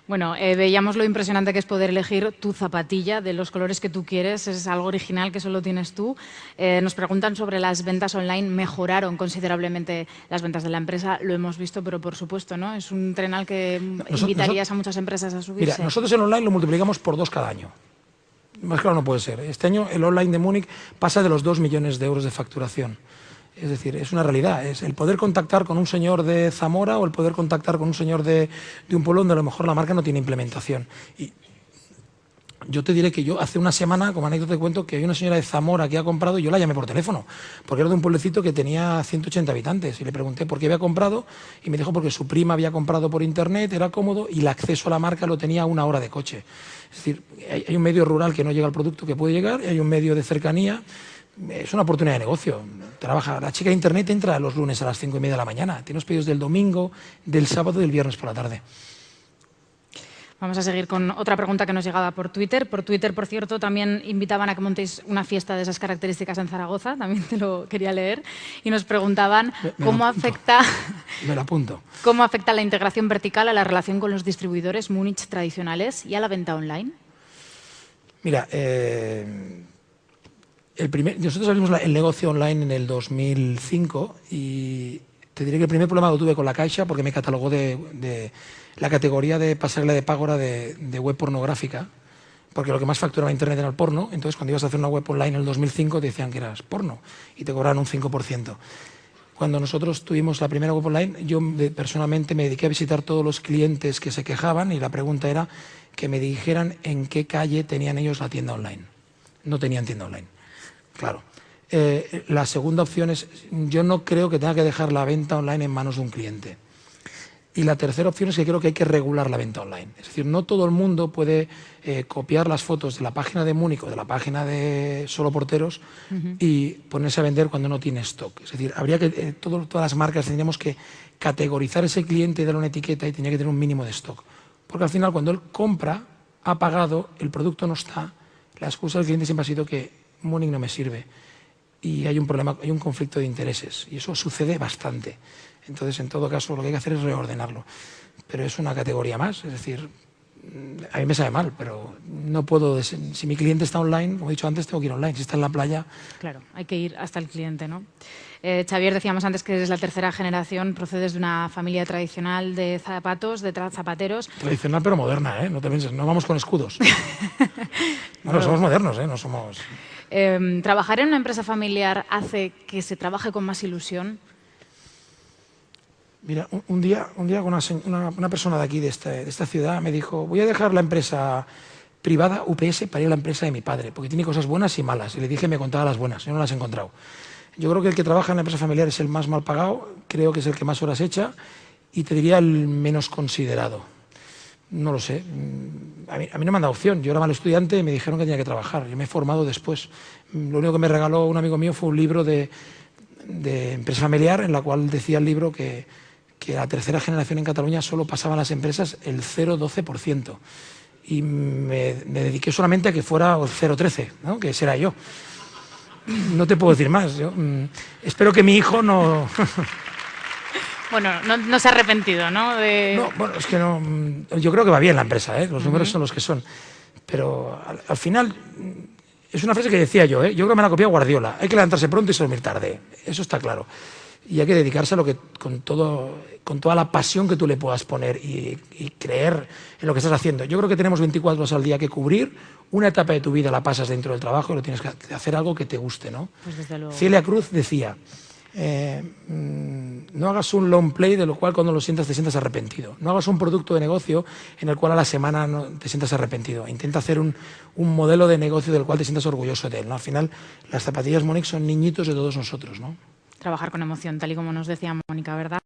Bueno, veíamos lo impresionante que es poder elegir tu zapatilla de los colores que tú quieres. Es algo original que solo tienes tú. Nos preguntan sobre las ventas online. ¿Mejoraron considerablemente las ventas de la empresa? Lo hemos visto, pero por supuesto, ¿no? Es un tren al que invitarías a muchas empresas a subirse. Mira, nosotros en online lo multiplicamos por 2 cada año. Más claro no puede ser. Este año el online de Múnich pasa de los 2 millones de euros de facturación. Es decir, es una realidad. Es el poder contactar con un señor de Zamora o el poder contactar con un señor de un pueblo donde a lo mejor la marca no tiene implementación. Y yo te diré que yo hace una semana, como anécdota te cuento, que hay una señora de Zamora que ha comprado y yo la llamé por teléfono, porque era de un pueblecito que tenía 180 habitantes y le pregunté por qué había comprado y me dijo porque su prima había comprado por internet, era cómodo y el acceso a la marca lo tenía a 1 hora de coche. Es decir, hay un medio rural que no llega al producto que puede llegar y hay un medio de cercanía. Es una oportunidad de negocio. Trabaja, la chica de internet entra los lunes a las 5:30 de la mañana. Tiene los pedidos del domingo, del sábado y del viernes por la tarde. Vamos a seguir con otra pregunta que nos llegaba por Twitter. Por Twitter, por cierto, también invitaban a que montéis una fiesta de esas características en Zaragoza. También te lo quería leer. Y nos preguntaban cómo afecta la integración vertical a la relación con los distribuidores Múnich tradicionales y a la venta online. Mira, nosotros abrimos el negocio online en el 2005 y te diré que el primer problema lo tuve con la Caixa porque me catalogó de la categoría de pasarela de pago era de web pornográfica, porque lo que más facturaba Internet era el porno. Entonces, cuando ibas a hacer una web online en el 2005 te decían que eras porno y te cobraban un 5%. Cuando nosotros tuvimos la primera web online, yo personalmente me dediqué a visitar todos los clientes que se quejaban y la pregunta era que me dijeran en qué calle tenían ellos la tienda online. No tenían tienda online. Claro. La segunda opción es, yo no creo que tenga que dejar la venta online en manos de un cliente. Y la tercera opción es que creo que hay que regular la venta online. Es decir, no todo el mundo puede copiar las fotos de la página de Múnich o de la página de Solo Porteros y ponerse a vender cuando no tiene stock. Es decir, habría que, todas las marcas tendríamos que categorizar ese cliente y darle una etiqueta y tenía que tener un mínimo de stock. Porque al final, cuando él compra, ha pagado, el producto no está, la excusa del cliente siempre ha sido que Múnich no me sirve y hay un problema, hay un conflicto de intereses y eso sucede bastante. Entonces, en todo caso, lo que hay que hacer es reordenarlo. Pero es una categoría más, es decir, a mí me sabe mal, pero no puedo, si mi cliente está online, como he dicho antes, tengo que ir online. Si está en la playa... Claro, hay que ir hasta el cliente, ¿no? Xavier, decíamos antes que eres la tercera generación, procedes de una familia tradicional de zapatos, de zapateros. Tradicional pero moderna, ¿eh? No te pienses, no vamos con escudos. No, somos modernos, ¿eh? No somos... ¿Trabajar en una empresa familiar hace que se trabaje con más ilusión? Mira, un día una persona de aquí, de esta ciudad, me dijo, voy a dejar la empresa privada UPS para ir a la empresa de mi padre, porque tiene cosas buenas y malas. Y le dije que me contaba las buenas, yo no las he encontrado. Yo creo que el que trabaja en la empresa familiar es el más mal pagado, creo que es el que más horas echa y te diría el menos considerado. No lo sé. A mí no me han dado opción. Yo era mal estudiante y me dijeron que tenía que trabajar. Yo me he formado después. Lo único que me regaló un amigo mío fue un libro de empresa familiar en la cual decía el libro que la tercera generación en Cataluña solo pasaban las empresas el 0,12%. Y me dediqué solamente a que fuera el 0,13%, ¿no? Que ese era yo. No te puedo decir más. Yo, espero que mi hijo no... Bueno, no se ha arrepentido, ¿no? No, bueno, es que no... Yo creo que va bien la empresa, ¿eh? Los números son los que son. Pero al final... Es una frase que decía yo, ¿eh? Yo creo que me la copió Guardiola. Hay que levantarse pronto y dormir tarde. Eso está claro. Y hay que dedicarse a lo que con toda la pasión que tú le puedas poner y creer en lo que estás haciendo. Yo creo que tenemos 24 horas al día que cubrir. Una etapa de tu vida la pasas dentro del trabajo y lo tienes que hacer algo que te guste, ¿no? Pues desde luego. Celia Cruz decía, no hagas un long play de lo cual cuando lo sientas te sientas arrepentido. No hagas un producto de negocio en el cual a la semana no te sientas arrepentido. Intenta hacer un modelo de negocio del cual te sientas orgulloso de él, ¿no? Al final, las zapatillas Múnich son niñitos de todos nosotros, ¿no? Trabajar con emoción, tal y como nos decía Mónica, ¿verdad?